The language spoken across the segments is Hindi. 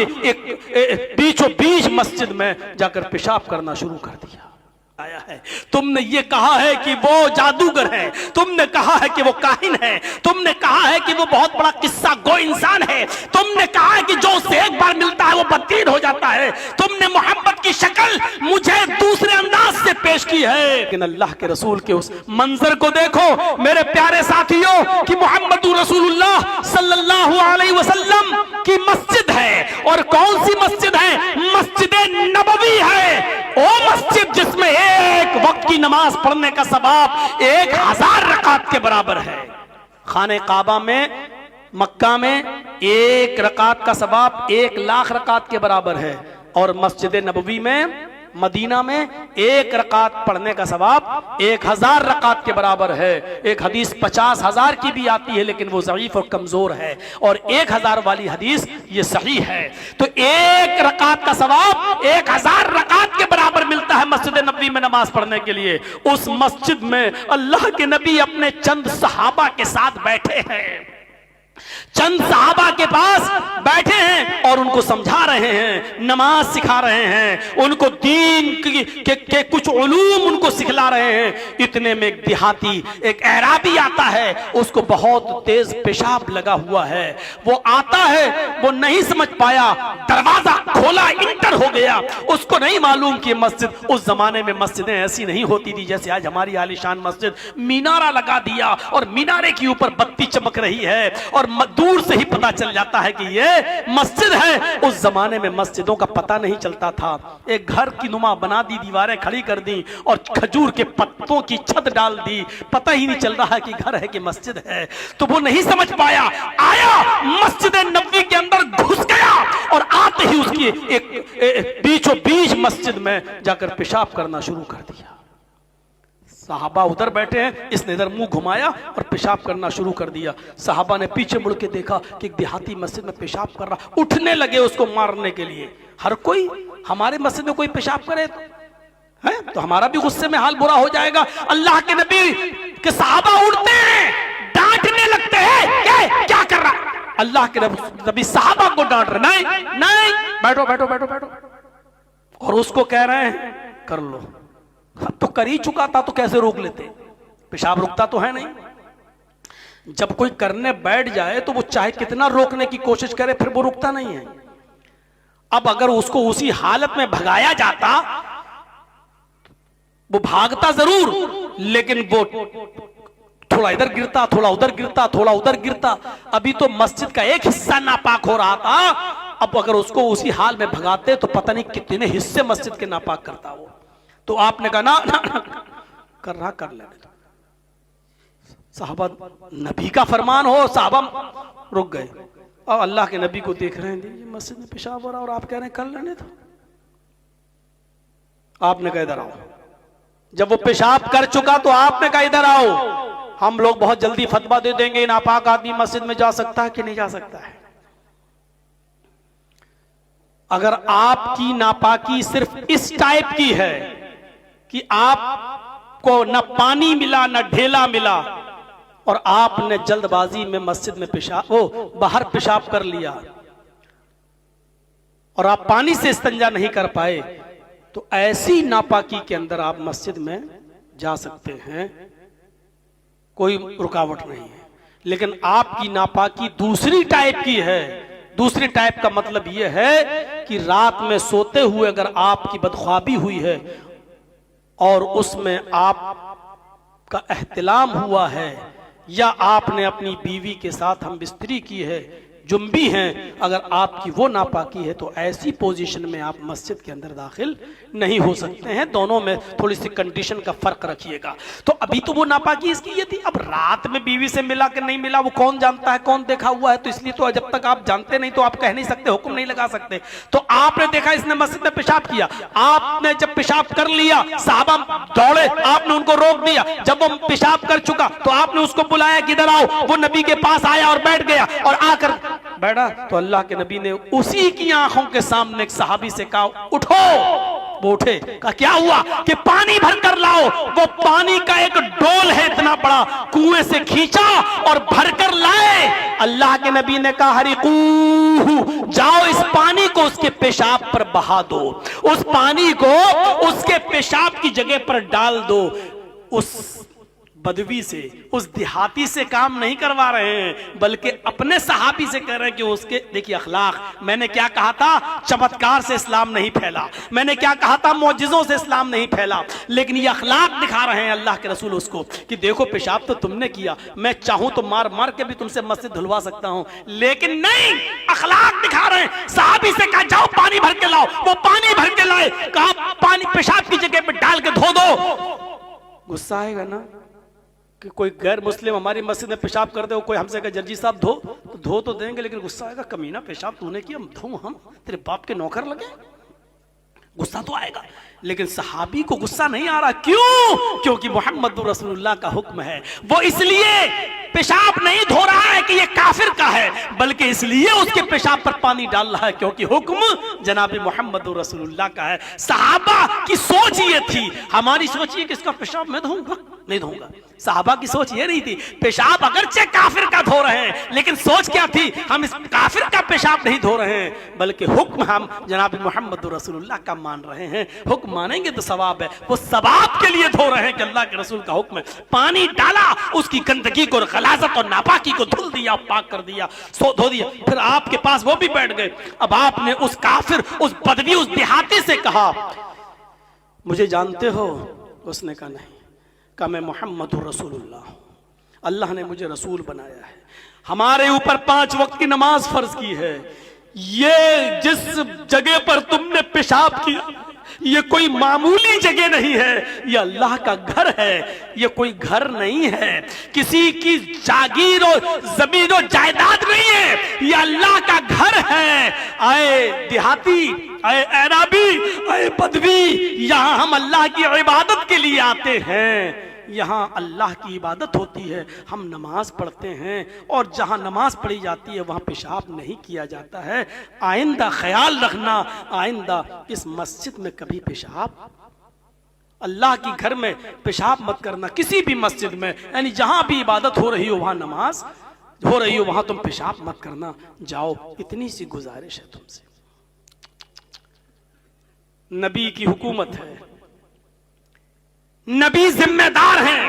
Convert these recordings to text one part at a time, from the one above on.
एक बीचों बीच मस्जिद में जाकर पेशाब करना शुरू कर दिया। आया है, तुमने ये कहा है कि वो जादूगर है, तुमने कहा है कि वो काहिन है, तुमने कहा है कि वो बहुत बड़ा किस्सा गो इंसान है, तुमने कहा है कि जो उससे एक बार मिलता है वो बदतीन हो जाता है, तुमने मोहब्बत की शक्ल मुझे दूसरे अंदाज से पेश की है। लेकिन अल्लाह के रसूल के उस मंजर को देखो मेरे प्यारे साथियों कि मोहम्मद रसूलुल्लाह सल्लल्लाहु अलैहि वसल्लम की मस्जिद है, और कौन सी मस्जिद है? मस्जिद नबवी है। ओ मस्जिद जिसमें एक वक्त की नमाज पढ़ने का सवाब 1000 रकात के बराबर है। खाने काबा में, मक्का में 1 रकात का सवाब 1 लाख रकात के बराबर है, और मस्जिद नबवी में, मदीना में 1 रकात पढ़ने का सवाब 1000 रकात के बराबर है। एक हदीस 50,000 की भी आती है, लेकिन वो ज़ईफ और कमजोर है, और 1000 वाली हदीस ये सही है। तो 1 रकात का सवाब 1000 रकात के बराबर मिलता है मस्जिद नबवी में नमाज पढ़ने के लिए। उस मस्जिद में अल्लाह के नबी अपने चंद सहाबा के साथ बैठे हैं, चंद सहाबा के पास बैठे हैं और उनको समझा रहे हैं, नमाज सिखा रहे हैं, उनको दीन के कुछ उलूम उनको सिखला रहे हैं। इतने में एक देहाती, एक अराबी आता है, उसको बहुत तेज पेशाब लगा हुआ है। वो आता है, वो नहीं समझ पाया, दरवाजा खोला, इंटर हो गया। उसको नहीं मालूम कि मस्जिद, उस जमाने में मस्जिदें ऐसी नहीं होती थी जैसे आज हमारी आलीशान मस्जिद। मीनारा लगा दिया और मीनारे के ऊपर बत्ती चमक रही है, और दूर से ही पता चल जाता है कि ये मस्जिद है। उस जमाने में मस्जिदों का पता नहीं चलता था। एक घर की नुमा बना दी, दीवारें खड़ी कर दी और खजूर के पत्तों की छत डाल दी, पता ही नहीं चल रहा है कि घर है कि मस्जिद है। तो वो नहीं समझ पाया, आया मस्जिद नबवी के अंदर घुस गया, और आते ही उसकी एक बीचों बीच मस्जिद में जाकर पेशाब करना शुरू कर दिया। सहाबा उधर बैठे हैं, इसने इधर मुंह घुमाया और पेशाब करना शुरू कर दिया। सहाबा ने पीछे मुड़ के देखा कि एक देहाती मस्जिद में पेशाब कर रहा, उठने लगे उसको मारने के लिए। हर कोई, हमारे मस्जिद में कोई पेशाब करे तो हमारा भी गुस्से में हाल बुरा हो जाएगा। अल्लाह के नबी के सहाबा उठते हैं, डांटने लगते हैं, क्या कर रहा है? अल्लाह के नबी सहाबा को डांट रहे, नहीं नहीं, बैठो बैठो बैठो बैठो, और उसको कह रहे हैं कर लो। तो कर ही चुका था तो कैसे रोक लेते? पेशाब रुकता तो है नहीं। जब कोई करने बैठ जाए तो वो चाहे कितना रोकने की कोशिश करे, फिर वो रुकता नहीं है। अब अगर उसको उसी हालत में भगाया जाता, वो भागता जरूर, लेकिन वो थोड़ा इधर गिरता, थोड़ा उधर गिरता, थोड़ा उधर गिरता। अभी तो मस्जिद का एक हिस्सा नापाक हो रहा था, अब अगर उसको उसी हाल में भगाते तो पता नहीं कितने हिस्से मस्जिद के नापाक करता वो। तो आपने कहा ना, ना, ना कर रहा, कर लेने दो। साहबा, नबी का फरमान हो, साहबा रुक गए। और अल्लाह के नबी को देख रहे हैं, मस्जिद में पेशाब हो रहा और आप कह रहे हैं कर लेने दो। आपने कहा इधर आओ। जब वो पेशाब कर चुका तो आपने कहा इधर आओ। हम लोग बहुत जल्दी फतवा दे देंगे, नापाक आदमी मस्जिद में जा सकता है कि नहीं जा सकता है। अगर आपकी नापाकी सिर्फ इस टाइप की है कि आपको न पानी मिला न ढेला मिला, और आपने जल्दबाजी में मस्जिद में बाहर पेशाब कर लिया, और आप पानी से इस्तिंजा नहीं कर पाए, तो ऐसी नापाकी के अंदर आप मस्जिद में जा सकते हैं, कोई रुकावट नहीं है। लेकिन आपकी नापाकी दूसरी टाइप की है। दूसरी टाइप का मतलब यह है कि रात में सोते हुए अगर आपकी बदख्वाबी हुई है और उसमें आपका एहतिलाम हुआ है, या आपने अपनी बीवी के साथ हम बिस्तरी की है, जुम्बी हैं, अगर आपकी वो नापाकी है तो ऐसी पोजीशन में आप मस्जिद के अंदर दाखिल नहीं हो सकते हैं। दोनों में थोड़ी सी कंडीशन का फर्क रखिएगा। तो अभी तो वो नापाकी इसकी ये थी, अब रात में बीवी से मिला कि नहीं मिला वो कौन जानता है, कौन देखा हुआ है। तो इसलिए तो जब तक आप जानते नहीं तो आप कह नहीं सकते, हुक्म नहीं लगा सकते। तो आपने देखा इसने मस्जिद में पेशाब किया, आपने जब पेशाब कर लिया, साहबा दौड़े, आपने उनको रोक दिया। जब वो पेशाब कर चुका तो आपने उसको बुलाया कि इधर आओ। वो नबी के पास आया और बैठ गया, और आकर बैठा तो अल्लाह के नबी ने उसी की आंखों के सामने एक सहाबी से कहा, उठो वो उठे, कहा क्या हुआ? कि पानी भर कर लाओ। वो पानी का एक डोल है इतना बड़ा, कुएं से खींचा और भर कर लाए। अल्लाह के नबी ने कहा हरिकूहु, जाओ इस पानी को उसके पेशाब पर बहा दो, उस पानी को उसके पेशाब की जगह पर डाल दो। उस बदवी से, उस देहाती से काम नहीं करवा रहे हैं, बल्कि अपने सहाबी से कह रहे हैं कि उसके देखिए अखलाक। मैंने क्या कहा था? चमत्कार से इस्लाम नहीं फैला, मैंने क्या कहा था? मौजिज़ों से इस्लाम नहीं फैला, लेकिन ये अखलाक दिखा रहे हैं अल्लाह के रसूल उसको कि देखो पेशाब तो तुमने किया, मैं चाहूं तो मार मार के भी तुमसे मस्जिद धुलवा सकता हूं, लेकिन नहीं, अखलाक दिखा रहे हैं। सहाबी से कहा जाओ पानी भर के लाओ, वो पानी भर के लाए, कहा पानी पेशाब की जगह पे डाल के धो दो। गुस्सा आएगा ना कि कोई गैर मुस्लिम हमारी मस्जिद में पेशाब कर दे, कोई हमसे कहे जर्जी साहब धो, तो धो तो देंगे, लेकिन गुस्सा आएगा, कमीना पेशाब तूने किया, धो हम तेरे बाप के नौकर लगे, गुस्सा तो आएगा। लेकिन सहाबी को गुस्सा नहीं आ रहा, क्यों? क्योंकि मोहम्मद रसूलुल्लाह का हुक्म है। वो इसलिए पेशाब नहीं धो रहा है कि ये काफिर का है, बल्कि इसलिए उसके पेशाब पर पानी डाल रहा है क्योंकि हुक्म जनाब मोहम्मद रसूलुल्लाह का है। सहाबा की सोच ये थी, हमारी सोच ये कि इसका पेशाब मैं धोऊंगा, नहीं धोऊंगा। सहाबा की सोच ये नहीं थी, पेशाब अगरचे काफिर का धो रहे हैं, लेकिन सोच क्या थी? हम इस काफिर का पेशाब नहीं धो रहे हैं, बल्कि हुक्म हम जनाब मोहम्मद रसूलुल्लाह का मान रहे हैं। हुक्म मानेंगे तो सवाब है, वो सवाब के लिए धो रहे हैं कि अल्लाह के रसूल का हुक्म है। पानी डाला, उसकी गंदगी को, गलाजत और नापाकी को धुल दिया, पाक कर दिया, धो दिया। फिर आपके पास वो भी बैठ गए। अब आपने उस काफिर, उस बदवी, उस देहाती से कहा मुझे जानते हो? उसने कहा नहीं। कहा मैं मोहम्मद रसूलुल्लाह हूं, अल्लाह ने मुझे रसूल बनाया है, हमारे ऊपर 5 वक्त की नमाज फर्ज की है। ये जिस जगह पर तुमने पेशाब किया, ये कोई मामूली जगह नहीं है, ये अल्लाह का घर है। ये कोई घर नहीं है, किसी की जागीर और जमीन और जायदाद नहीं है, ये अल्लाह का घर है। आए देहाती, आए ऐराबी, आए बदवी, यहां हम अल्लाह की इबादत के लिए आते हैं। यहाँ अल्लाह की इबादत होती है, हम नमाज पढ़ते हैं, और जहाँ नमाज पढ़ी जाती है वहाँ पेशाब नहीं किया जाता है। आइंदा ख्याल रखना, आइंदा इस मस्जिद में कभी पेशाब, अल्लाह की घर में पेशाब मत करना। किसी भी मस्जिद में, यानी जहाँ भी इबादत हो रही हो, वहाँ नमाज हो रही हो, वहाँ तुम पेशाब मत करना। जाओ, इतनी सी गुजारिश है तुमसे। नबी की हुकूमत है, नबी जिम्मेदार हैं,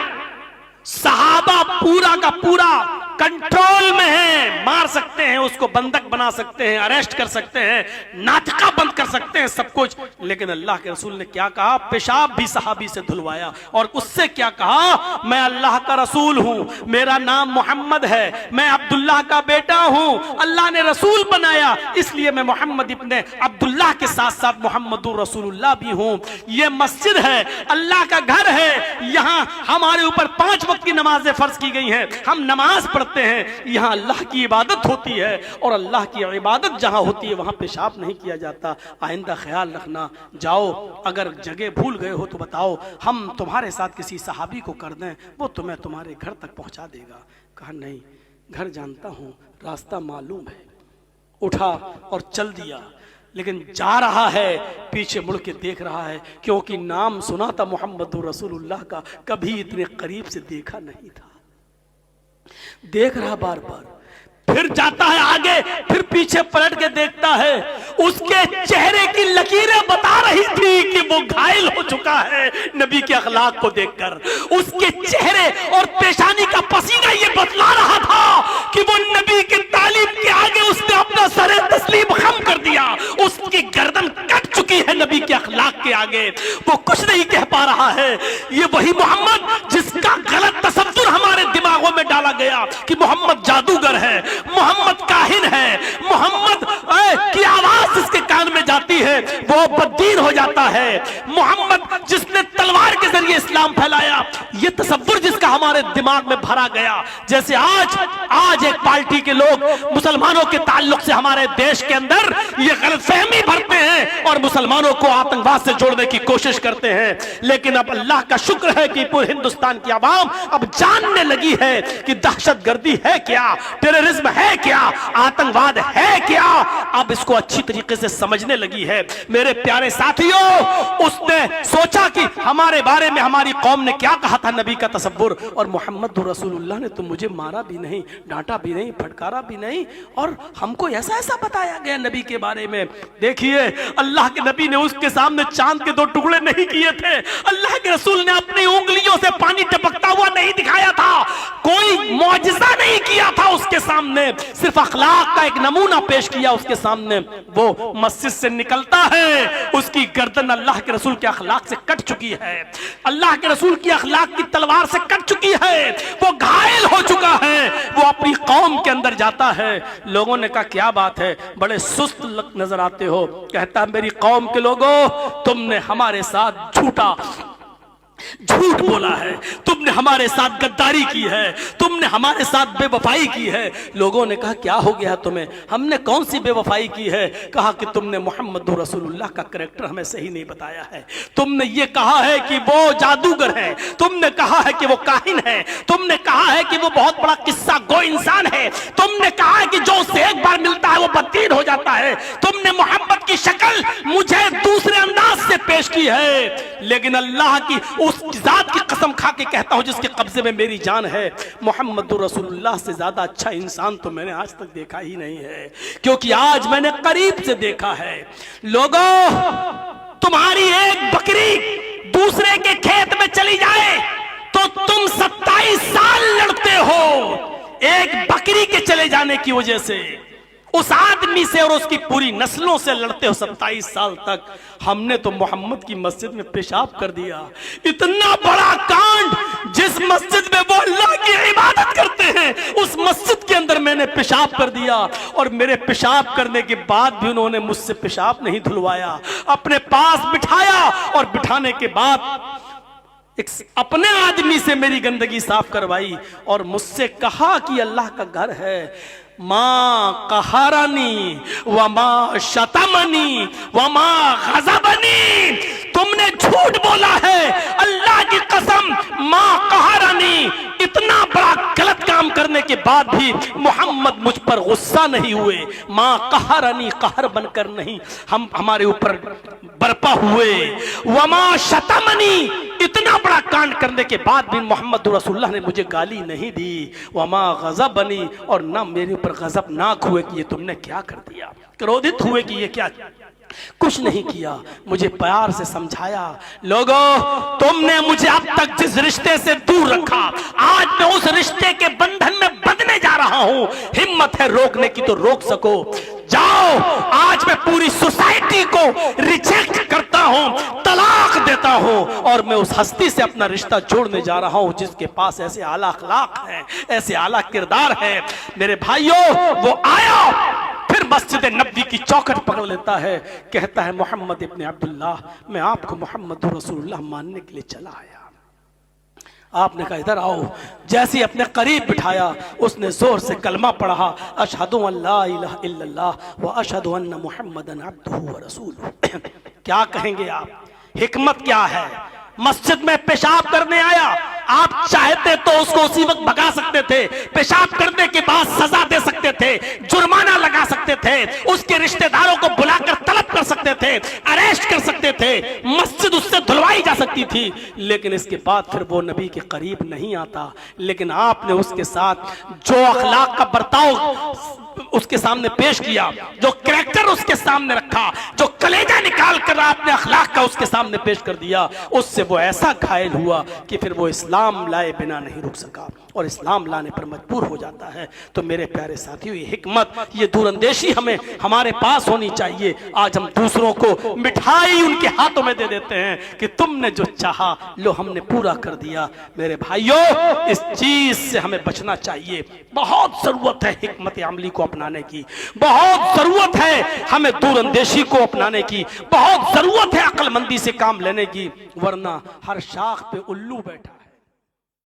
सहाबा पूरा का पूरा कंट्रोल में है, मार सकते हैं उसको, बंधक बना सकते हैं, अरेस्ट कर सकते हैं, नाटका बंद कर सकते हैं, सब कुछ। लेकिन अल्लाह के रसूल ने क्या कहा? पेशाब भी सहाबी से धुलवाया, और उससे क्या कहा? मैं अल्लाह का रसूल हूं, मेरा नाम मोहम्मद है, मैं अब्दुल्लाह का बेटा हूं, अल्लाह ने रसूल बनाया, इसलिए मैं मोहम्मद इब्ने अब्दुल्लाह के साथ साथ मोहम्मदुर रसूलुल्लाह भी हूं। ये मस्जिद है, अल्लाह का घर है, यहाँ हमारे ऊपर 5 वक्त की नमाजें फर्ज की गई हैं, हम नमाज पढ़ते हैं, यहां अल्लाह की इबादत होती है, और अल्लाह की इबादत जहां होती है वहां पेशाब नहीं किया जाता। आइंदा ख्याल रखना। जाओ, अगर जगह भूल गए हो तो बताओ, हम तुम्हारे साथ किसी सहाबी को कर दें, वो तुम्हें तुम्हारे घर तक पहुंचा देगा। कहा नहीं, घर जानता हूं, रास्ता मालूम है। उठा और चल दिया, लेकिन जा रहा है, पीछे मुड़ के देख रहा है, क्योंकि नाम सुना था मोहम्मद रसूलुल्लाह का, कभी इतने करीब से देखा नहीं था। देख रहा बार बार, फिर जाता है आगे, फिर पीछे पलट के देखता है, उसके चेहरे की लकीरें बता रही थी कि वो घायल हो चुका है नबी के अखलाक को देखकर। उसके चेहरे और पेशानी का पसीना ये बतला रहा था कि वो नबी की तालीम के आगे उसने अपना सरे तस्लीम खम कर दिया, उसकी गर्दन कट चुकी है नबी के अखलाक के आगे, वो कुछ नहीं कह पा रहा है। ये वही मोहम्मद जिसका गलत तसव्वुर हमारे दिमागों में डाला गया कि मोहम्मद जादूगर है, मोहम्मद काहिन है, मोहम्मद की आवाज जिसके कान में जाती है वो बददीन हो जाता है, मोहम्मद जिसने तलवार के जरिए इस्लाम फैलाया, ये तसव्वुर जिसका हमारे दिमाग में भरा गया। जैसे आज एक पार्टी के लोग मुसलमानों के ताल्लुक से हमारे देश के अंदर ये गलतफहमी भरते हैं और मुसलमानों को आतंकवाद से जोड़ने की कोशिश करते हैं। लेकिन अब अल्लाह का शुक्र है कि पूरे हिंदुस्तान की आवाम अब जानने लगी है कि दहशतगर्दी है क्या, टेररिज्म है क्या, आतंकवाद है क्या, अब इसको अच्छी तरीके से समझने लगी है। मेरे प्यारे साथियों, उसने सोचा कि हमारे बारे में हमारी कौम ने क्या कहा था, नबी का तसव्वुर, और मोहम्मद रसूलुल्लाह ने तो मुझे मारा भी नहीं, डांटा भी नहीं, फटकारा भी नहीं, और हमको ऐसा ऐसा बताया गया नबी के बारे में। देखिए, अल्लाह के नबी ने उसके सामने चांद के 2 टुकड़े नहीं किए थे। अल्लाह के रसूल ने अपनी उंगलियों से पानी टपकता हुआ नहीं दिखाया था, कोई मौजज़ा नहीं किया था उसके सामने, सिर्फ अखलाक का एक नमूना पेश किया उसके सामने। वो मस्जिद से निकलता है, उसकी गर्दन अल्लाह के रसूल के अखलाक से कट चुकी है, अल्लाह के रसूल की अखलाक की तलवार से कट चुकी है, वो घायल हो चुका है। वो अपनी कौम के अंदर जाता है। लोगों ने कहा क्या बात है, बड़े सुस्त नजर आते हो। कहता मेरी कौम के लोगों, तुमने हमारे साथ झूठ बोला है, तुमने हमारे साथ गद्दारी की है, तुमने हमारे साथ बेवफाई की है। लोगों ने कहा क्या हो गया तुम्हें, हमने कौन सी बेवफाई की है। कहा कि तुमने मोहम्मद रसूलुल्लाह का कैरेक्टर हमें सही नहीं बताया है, तुमने ये कहा है कि वो जादूगर है, तुमने कहा है कि वो काहिन है, तुमने कहा है कि वो बहुत बड़ा किस्सा गो इंसान है, तुमने कहा है कि जो उससे एक बार मिलता है वो बददीन हो जाता है, तुमने मोहम्मद की शक्ल मुझे दूसरे अंदाज से पेश की है। लेकिन अल्लाह की उस जात की कसम खा के कहता हूं जिसके कब्जे में मेरी जान है, मोहम्मद रसूलुल्लाह से ज्यादा अच्छा इंसान तो मैंने आज तक देखा ही नहीं है, क्योंकि आज मैंने करीब से देखा है। लोगों, तुम्हारी एक बकरी दूसरे के खेत में चली जाए तो तुम 27 साल लड़ते हो, एक बकरी के चले जाने की वजह से उस आदमी से और उसकी पूरी नस्लों से लड़ते हो 27 साल तक। हमने तो मोहम्मद की मस्जिद में पेशाब कर दिया, इतना बड़ा कांड, जिस मस्जिद में वो अल्लाह की इबादत करते हैं उस मस्जिद के अंदर मैंने पेशाब कर दिया, और मेरे पेशाब करने के बाद भी उन्होंने मुझसे पेशाब नहीं धुलवाया, अपने पास बिठाया और बिठाने के बाद एक अपने आदमी से मेरी गंदगी साफ करवाई और मुझसे कहा कि अल्लाह का घर है। माँ कहारानी व माँ शतमनी व माँ गज़बनी, तुमने झूठ बोला है, अल्लाह की कसम, माँ कहारानी, इतना बड़ा गलत काम करने के बाद भी मोहम्मद मुझ पर गुस्सा नहीं हुए। माँ कहारानी, कहर बनकर नहीं, हम हमारे ऊपर बरपा हुए। व माँ शतमनी, इतना बड़ा कांड करने के बाद भी मोहम्मद रसूलुल्लाह ने मुझे गाली नहीं दी। व माँ गज़बनी, और ना मेरे ऊपर गज़बनाक हुए कि ये तुमने क्या कर दिया, क्रोधित हुए कि ये क्या, कुछ नहीं किया, मुझे प्यार से समझाया। लोगों, तुमने मुझे अब तक जिस रिश्ते से दूर रखा, आज मैं उस रिश्ते के बंधन में बंधने जा रहा हूं। हिम्मत है रोकने की तो रोक सको, जाओ। आज मैं पूरी सोसाइटी को रिजेक्ट करता हूं, तलाक देता हूं, और मैं उस हस्ती से अपना रिश्ता जोड़ने जा रहा हूं जिसके पास ऐसे आला अखलाक है, ऐसे आला किरदार है। मेरे भाइयों, वो आया, फिर मस्जिद नबवी की चौखट पकड़ लेता है, कहता है मोहम्मद इब्न अब्दुल्लाह, मैं आपको मोहम्मद रसूलुल्लाह मानने के लिए चला आया। आपने कहा इधर आओ। जैसे ही अपने करीब बिठाया, उसने जोर से कलमा पढ़ा, अशहदु अल्ला इलाहा इल्लल्लाह व अशहदु अन्ना मुहम्मदन अब्दुहु व रसूलुहु। क्या कहेंगे आप, हिकमत क्या है? मस्जिद में पेशाब करने आया, आप चाहते तो उसको उसी वक्त भगा सकते थे, पेशाब करने के बाद सजा दे सकते थे, जुर्माना लगा सकते थे, उसके रिश्तेदारों को बुलाकर तलब कर सकते थे, अरेस्ट कर सकते थे, मस्जिद उससे धुलवाई जा सकती थी, लेकिन इसके बाद फिर वो नबी के करीब नहीं आता। लेकिन आपने उसके साथ जो अखलाक का बर्ताव उसके सामने पेश किया, जो कैरेक्टर उसके सामने रखा, जो कलेजा निकाल कर आपने अखलाक का उसके सामने पेश कर दिया, उससे वो ऐसा घायल हुआ कि फिर वो इस्लाम लाए बिना नहीं रुक सका और इस्लाम लाने पर मजबूर हो जाता है। तो मेरे प्यारे साथियों, ये हिकमत, ये दूरंदेशी हमें हमारे पास होनी चाहिए। आज हम दूसरों को मिठाई उनके हाथों में दे देते हैं कि तुमने जो चाहा लो हमने पूरा कर दिया। मेरे भाइयों, इस चीज से हमें बचना चाहिए। बहुत जरूरत है हिकमत अमली को अपनाने की, बहुत जरूरत है हमें दूरंदेशी को अपनाने की, बहुत जरूरत है अक्लमंदी से काम लेने की, वरना हर शाख पे उल्लू बैठा है।